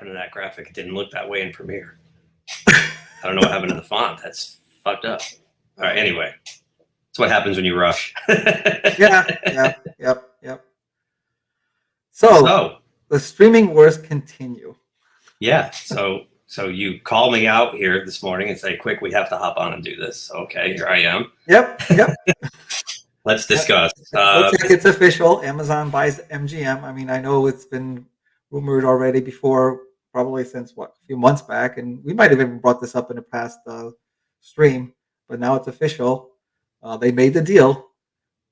happened to that graphic? It didn't look that way in Premiere. I don't know what happened to the font. That's fucked up. All right, anyway. That's what happens when you rush. Yep. So the streaming wars continue. Yeah, so you call me out here this morning and say, quick, we have to hop on and do this. Okay, here I am. Yep. Let's discuss. Looks like it's official. Amazon buys MGM. I mean, I know it's been rumored already before, probably since a few months back, and we might have even brought this up in a past stream, but now it's official. They made the deal,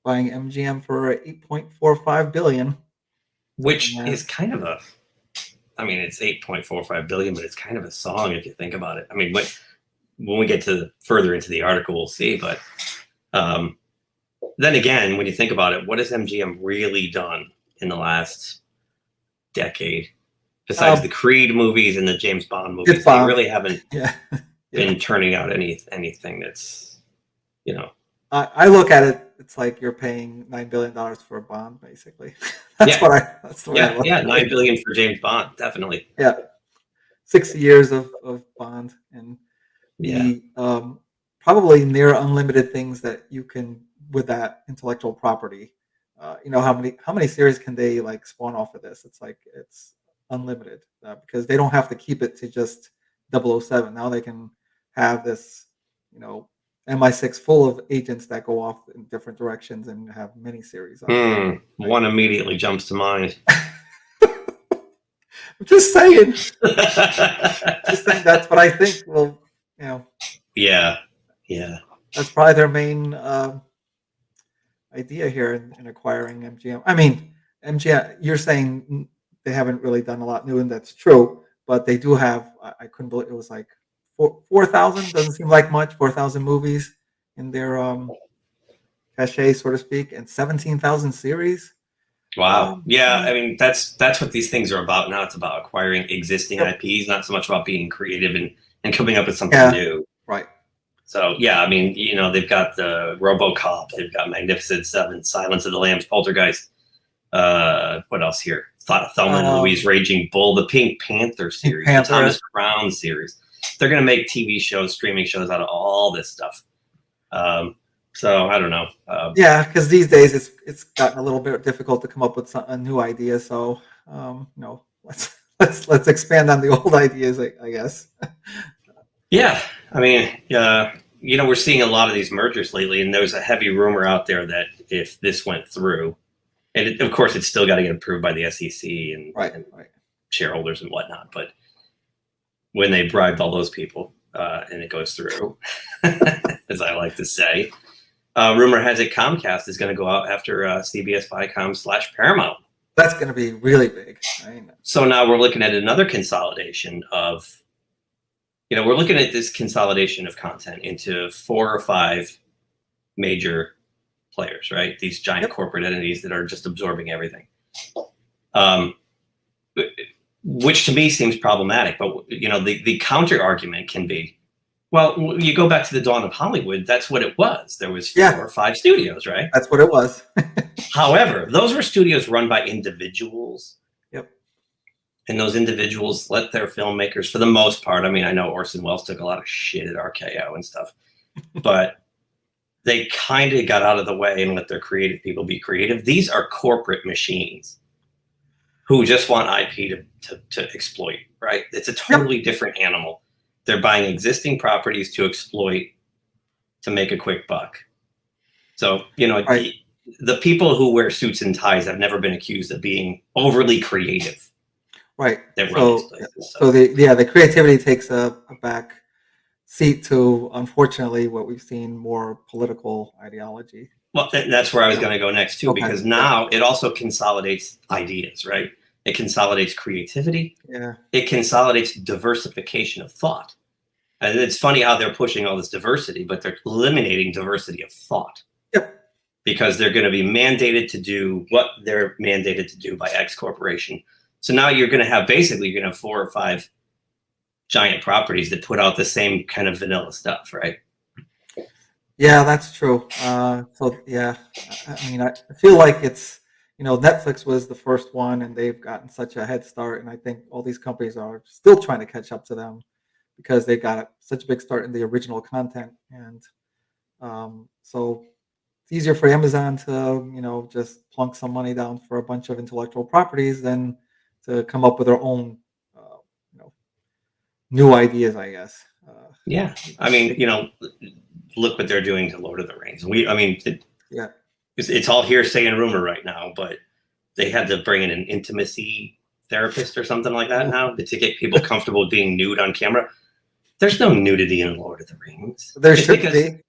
buying MGM for $8.45 billion, which is kind of it's $8.45 billion, but it's kind of a song if you think about it. I mean, when we get to further into the article, we'll see. But then again, when you think about it, what has MGM really done in the last decade? Besides the Creed movies and the James Bond movies, they really haven't been turning out anything that's, I look at it. It's like you're paying $9 billion for a Bond, basically. That's the way I look at it. $9 billion for James Bond, definitely. Yeah, 60 years of Bond, and the probably near unlimited things that you can with that intellectual property. How many series can they like spawn off of this? It's unlimited because they don't have to keep it to just 007. Now they can have this, MI6 full of agents that go off in different directions and have many series. One immediately jumps to mind. I'm just saying. That's what I think. Well, Yeah. That's probably their main idea here in acquiring MGM. I mean, MGM. You're saying they haven't really done a lot new, and that's true. But they do have. I couldn't believe it was like 4,000. Doesn't seem like much. 4,000 movies in their cachet, so to speak, and 17,000 series. Wow. I mean, that's what these things are about now. It's about acquiring existing IPs, not so much about being creative and coming up with something new. Right. So, I mean, they've got the RoboCop, they've got Magnificent Seven, Silence of the Lambs, Poltergeist. What else here? Thelma and Louise, Raging Bull, the Pink Panther series, the Thomas Crown series. They're going to make TV shows, streaming shows out of all this stuff. So I don't know. Because these days it's gotten a little bit difficult to come up with a new idea. So let's expand on the old ideas, I guess. Yeah, I mean, we're seeing a lot of these mergers lately, and there's a heavy rumor out there that if this went through, and of course it's still got to get approved by the SEC and shareholders and whatnot, but when they bribed all those people and it goes through, as I like to say, rumor has it Comcast is going to go out after CBS Viacom/Paramount. That's going to be really big. So now we're looking at another consolidation of. We're looking at this consolidation of content into 4 or 5 major players, right? These giant corporate entities that are just absorbing everything. Which to me seems problematic, but the counter argument can be, well, you go back to the dawn of Hollywood, that's what it was. There was 4 or 5 studios, right? That's what it was. However, those were studios run by individuals. And those individuals let their filmmakers, for the most part, I mean, I know Orson Welles took a lot of shit at RKO and stuff, but they kind of got out of the way and let their creative people be creative. These are corporate machines who just want IP to exploit, right? It's a totally different animal. They're buying existing properties to exploit, to make a quick buck. So, the people who wear suits and ties have never been accused of being overly creative. Right. So the creativity takes a back seat to, unfortunately, what we've seen, more political ideology. Well, that's where I was going to go next too, because now it also consolidates ideas, right? It consolidates creativity. Yeah. It consolidates diversification of thought. And it's funny how they're pushing all this diversity, but they're eliminating diversity of thought. Yep. Because they're going to be mandated to do what they're mandated to do by X corporation. So now you're going to have 4 or 5 giant properties that put out the same kind of vanilla stuff, right? Yeah, that's true. I mean, I feel like it's Netflix was the first one, and they've gotten such a head start, and I think all these companies are still trying to catch up to them because they got such a big start in the original content, and so it's easier for Amazon to just plunk some money down for a bunch of intellectual properties than to come up with their own you know new ideas, I guess. Yeah, I mean, look what they're doing to Lord of the Rings. Yeah. It's all hearsay and rumor right now, but they had to bring in an intimacy therapist or something like that now to get people comfortable with being nude on camera. There's no nudity in Lord of the Rings. There should be.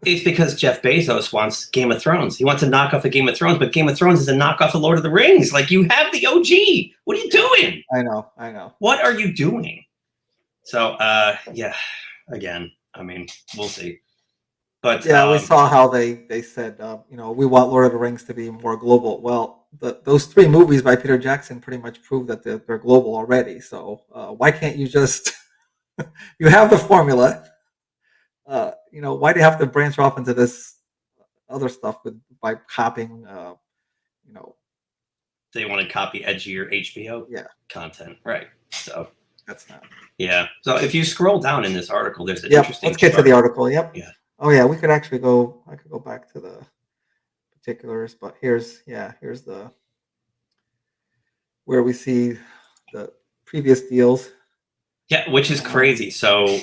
It's because Jeff Bezos wants Game of Thrones. He wants a knockoff of Game of Thrones, but Game of Thrones is a knockoff of Lord of the Rings. Like, you have the OG. What are you doing? I know. What are you doing? So, yeah, again, I mean, we'll see. But yeah, we saw how they said, we want Lord of the Rings to be more global. Well, those 3 movies by Peter Jackson pretty much prove that they're global already. So why can't you just you have the formula? Why do you have to branch off into this other stuff by copying? They want to copy edgier HBO content, right? So that's not. Yeah. So if you scroll down in this article, there's an Yep, interesting. let's get to the article. Yep. Yeah. Oh yeah, we could actually go. I could go back to the particulars, but here's the where we see the previous deals. Yeah, which is crazy. So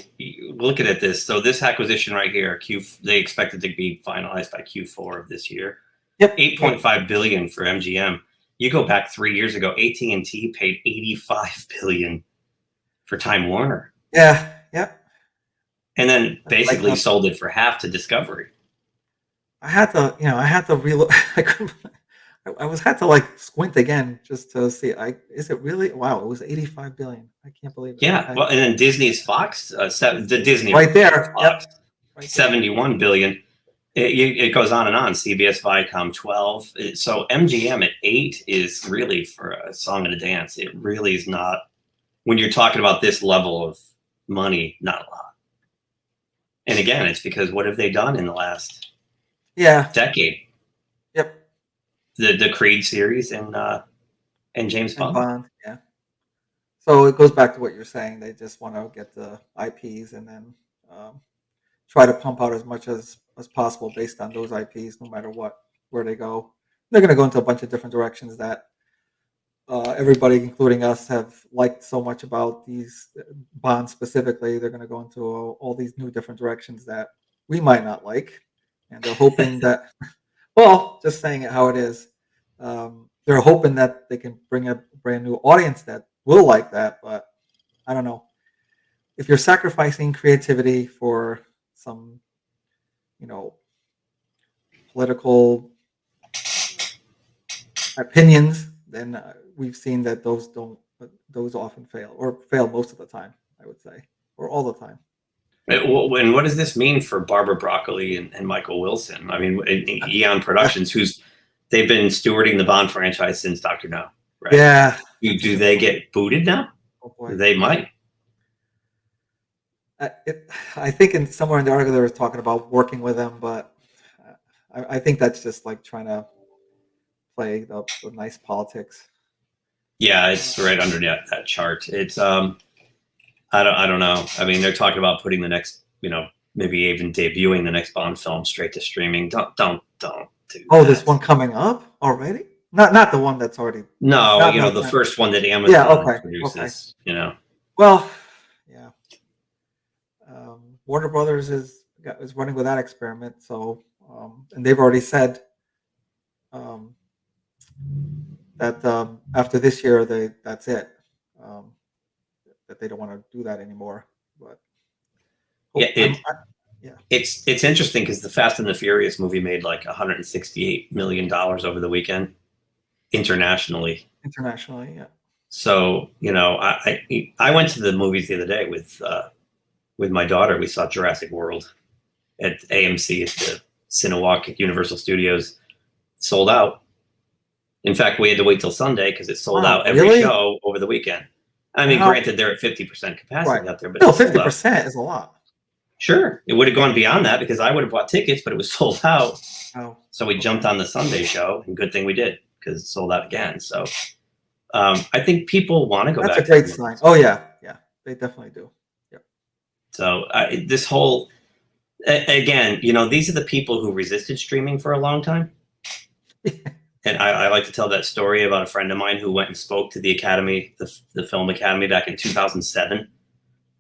looking at this, so this acquisition right here, they expect it to be finalized by Q4 of this year. Yep. $8.5 billion for MGM. You go back 3 years ago, AT&T paid $85 billion for Time Warner. Yeah. Yep. And then basically sold it for half to Discovery. I had to reload. I had to squint again just to see. Is it really? Wow, it was $85 billion. I can't believe it. Yeah, well, and then Disney's Fox, the Disney right there, Fox, yep. Right $71 billion. It goes on and on. CBS, Viacom, 12. So MGM at 8 is really, for a song and a dance, it really is not. When you're talking about this level of money, not a lot. And again, it's because what have they done in the last decade? Yep. The Creed series and James Bond. And Bond, yeah. So it goes back to what you're saying. They just want to get the IPs and then try to pump out as much as possible based on those IPs, no matter where they go. They're going to go into a bunch of different directions that everybody, including us, have liked so much about these Bonds specifically. They're going to go into all these new different directions that we might not like, and they're hoping that. Well, just saying it how it is. They're hoping that they can bring a brand new audience that will like that, but I don't know. If you're sacrificing creativity for some, political opinions, then we've seen that those often fail, or fail most of the time, I would say, or all the time. And what does this mean for Barbara Broccoli and Michael Wilson? I mean, Eon Productions, they've been stewarding the Bond franchise since Dr. No, right? Yeah. Do they get booted now? Oh boy. They might. I think somewhere in the article they were talking about working with them, but I think that's just like trying to play the nice politics. Yeah, it's right under that chart. It's I don't know. I mean, they're talking about putting the next, maybe even debuting the next Bond film straight to streaming. Don't do that. This one coming up already? Not the one that's already. No, the first one that Amazon produces. Okay. Well, yeah. Warner Brothers is running with that experiment, so and they've already said that after this year that's it. That they don't want to do that anymore. But it's interesting because the Fast and the Furious movie made like $168 million over the weekend internationally. Internationally, yeah. So I went to the movies the other day with my daughter. We saw Jurassic World at AMC at the Cinewalk at Universal Studios. Sold out. In fact, we had to wait till Sunday because it sold out every show over the weekend. I mean, granted, they're at 50% capacity out there, but 50% is a lot. Sure, it would have gone beyond that because I would have bought tickets, but it was sold out. Oh, so we jumped on the Sunday show, and good thing we did because it's sold out again. So I think people want to go That's back a great to sign. Oh yeah, they definitely do. Yep. So this whole again, these are the people who resisted streaming for a long time. And I like to tell that story about a friend of mine who went and spoke to the Academy, the Film Academy, back in 2007,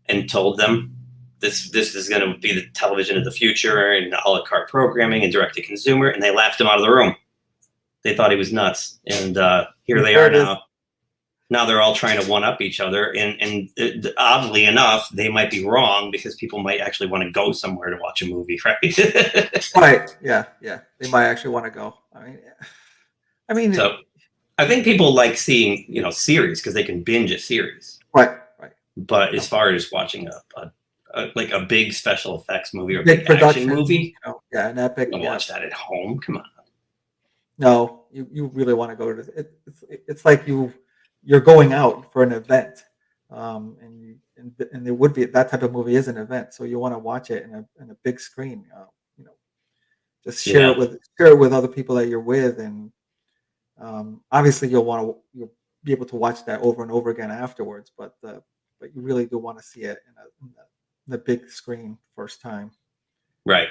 and told them this is going to be the television of the future and a la carte programming and direct to consumer, and they laughed him out of the room. They thought he was nuts, and here they are now. Now they're all trying to one up each other, and oddly enough, they might be wrong because people might actually want to go somewhere to watch a movie, right? Right. Yeah. They might actually want to go. So I think people like seeing series because they can binge a series. Right. But as far as watching a big special effects movie or big big production action movie, an epic. Watch that at home. Come on. No, you really want to go to it. It's like you're going out for an event, and there would be that type of movie is an event, so you want to watch it in a big screen. Just share it with other people that you're with, and obviously you'll be able to watch that over and over again afterwards. But you really do want to see it in the big screen first time, right?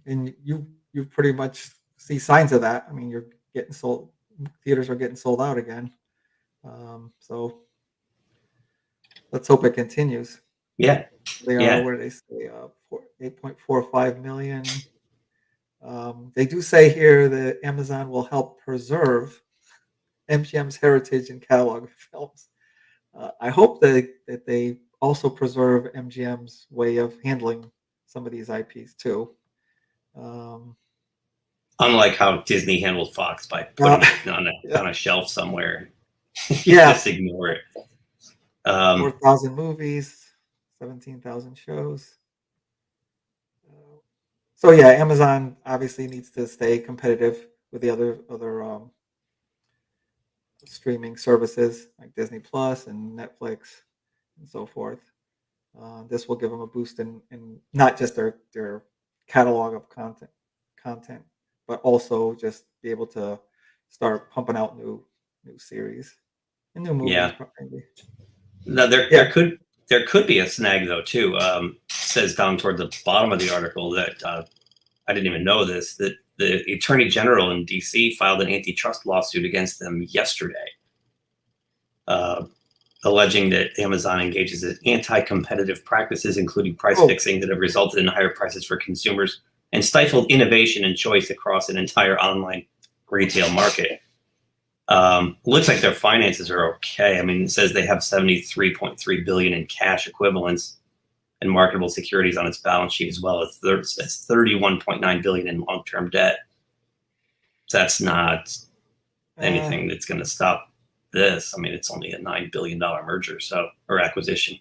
And you pretty much see signs of that. I mean, you're getting sold. Theaters are getting sold out again. So let's hope it continues. Yeah. They are, what do they say? 8.45 million. They do say here that Amazon will help preserve MGM's heritage and catalog of films. I hope that they also preserve MGM's way of handling some of these IPs too. Unlike how Disney handled Fox by putting it on a shelf somewhere. Just ignore it. 4,000 movies, 17,000 shows. So yeah, Amazon obviously needs to stay competitive with the other streaming services like Disney Plus and Netflix and so forth. This will give them a boost in not just their catalog of content, but also just be able to start pumping out new series and new movies. Probably. Now there could be a snag though too. Says down toward the bottom of the article that I didn't even know this, that the Attorney General in DC filed an antitrust lawsuit against them yesterday, alleging that Amazon engages in anti-competitive practices, including price fixing, that have resulted in higher prices for consumers and stifled innovation and choice across an entire online retail market. Looks like their finances are okay. I mean, it says they have $73.3 billion in cash equivalents and marketable securities on its balance sheet, as well as $31.9 billion in long-term debt. That's not anything that's going to stop this. I mean, it's only a $9 billion merger, or acquisition.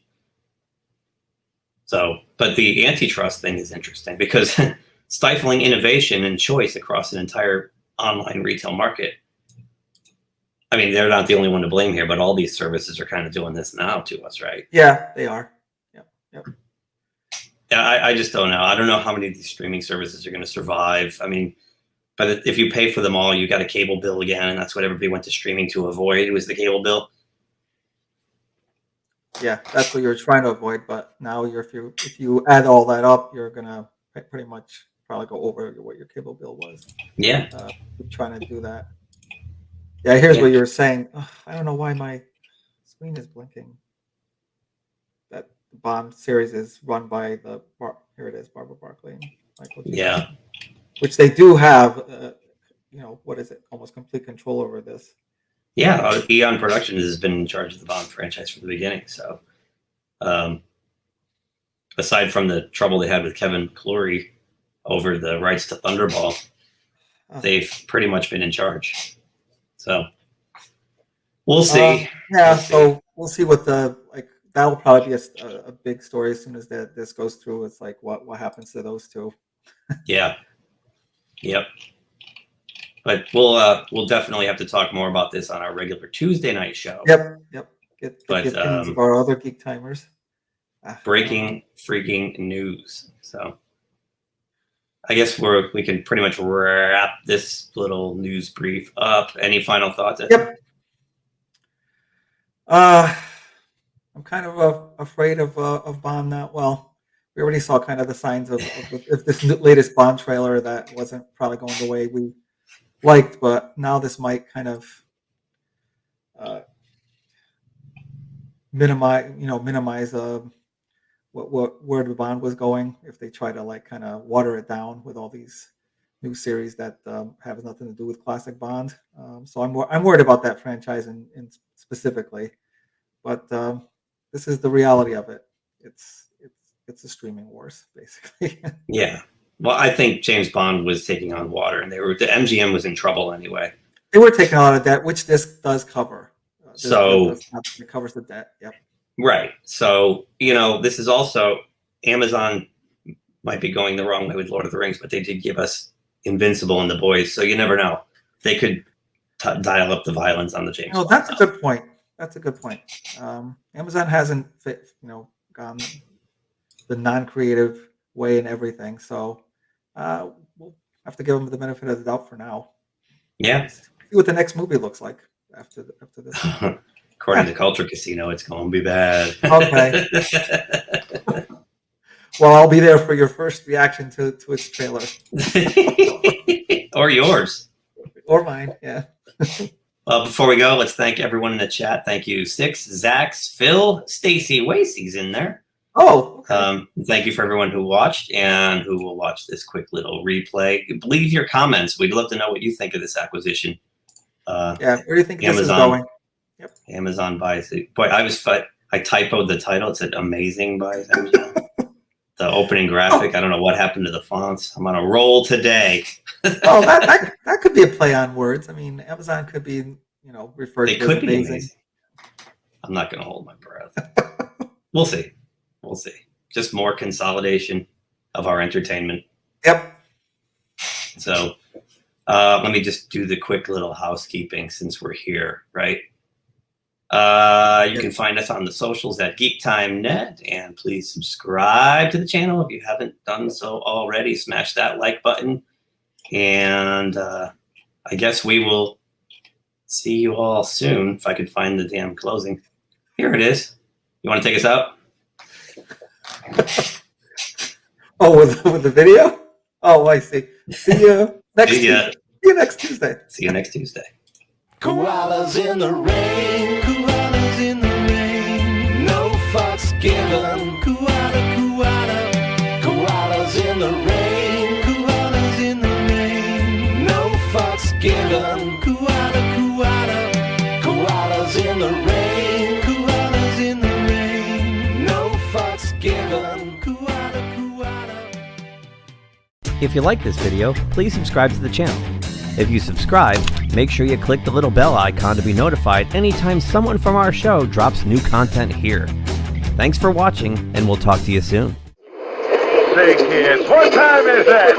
So, but the antitrust thing is interesting because stifling innovation and choice across an entire online retail market. I mean, they're not the only one to blame here, but all these services are kind of doing this now to us, right? Yeah, they are. Yep. Yeah, I just don't know. I don't know how many of these streaming services are going to survive. I mean, but if you pay for them all, you got a cable bill again, and that's what everybody went to streaming to avoid, was the cable bill. Yeah, that's what you're trying to avoid. But now if you add all that up, you're gonna pretty much probably go over what your cable bill was. Yeah. Keep trying to do that. Yeah, here's what you were saying. I don't know why my screen is blinking. That the Bond series is run by here it is, Barbara Barkley and Michael Keaton. Yeah. Which they do have, what is it? Almost complete control over this. Yeah, Eon Productions has been in charge of the Bond franchise from the beginning. So, aside from the trouble they had with Kevin McClory over the rights to Thunderball, they've pretty much been in charge. So, we'll see. So we'll see what that will probably be a big story as soon as this goes through. It's like what happens to those two. Yeah. Yep. But we'll definitely have to talk more about this on our regular Tuesday night show. Yep. Get opinions of our other Geek Timers. Breaking freaking news. So I guess we can pretty much wrap this little news brief up. Any final thoughts? Yep. I'm kind of afraid of Bond now. Well, we already saw kind of the signs of this latest Bond trailer that wasn't probably going the way we liked, but now this might kind of minimize where the Bond was going if they try to like kind of water it down with all these new series that have nothing to do with classic Bond. So I'm worried about that franchise in specifically, but this is the reality of it. It's a streaming wars basically. Yeah. Well, I think James Bond was taking on water, and the MGM was in trouble anyway. They were taking a lot of debt, which this does cover. It covers the debt. Yep. Right. So, this is also Amazon might be going the wrong way with Lord of the Rings, but they did give us Invincible and The Boys. So you never know. They could dial up the violence on the James Bond. That's a good point. That's a good point. Amazon hasn't gone the non-creative way in everything. So we'll have to give them the benefit of the doubt for now. Yeah. See what the next movie looks like after this. According to Culture Casino, it's going to be bad. Okay. Well, I'll be there for your first reaction to its trailer. Or yours. Or mine, yeah. Well, before we go, let's thank everyone in the chat. Thank you, Six, Zax, Phil, Stacy, Wasey's in there. Oh, okay. Thank you for everyone who watched and who will watch this quick little replay. Leave your comments. We'd love to know what you think of this acquisition. Where do you think this is going? Yep. Amazon buys it. Boy, I typoed the title. It said "Amazing" buys Amazon. The opening graphic. I don't know what happened to the fonts. I'm on a roll today. Oh, that could be a play on words. I mean, Amazon could be referred to as amazing. I'm not going to hold my breath. We'll see. We'll see. Just more consolidation of our entertainment. Yep. So let me just do the quick little housekeeping since we're here, right? You can find us on the socials at GeekTime.net, and please subscribe to the channel if you haven't done so already. Smash that like button, and I guess we will see you all soon. If I could find the damn closing. Here it is. You want to take us out? Oh, with the video? Oh, I see. See you next Tuesday. See you next Tuesday. See you next Tuesday. Koalas in the rain, koalas in the rain, no fucks given, koala, koala, koalas in the rain, koalas in the rain, no fucks given, koala, koala, koalas in the rain, koalas in the rain, no fucks given, koala, koala. If you like this video, please subscribe to the channel. If you subscribe, make sure you click the little bell icon to be notified anytime someone from our show drops new content here. Thanks for watching, and we'll talk to you soon. Say, kids, what time is that?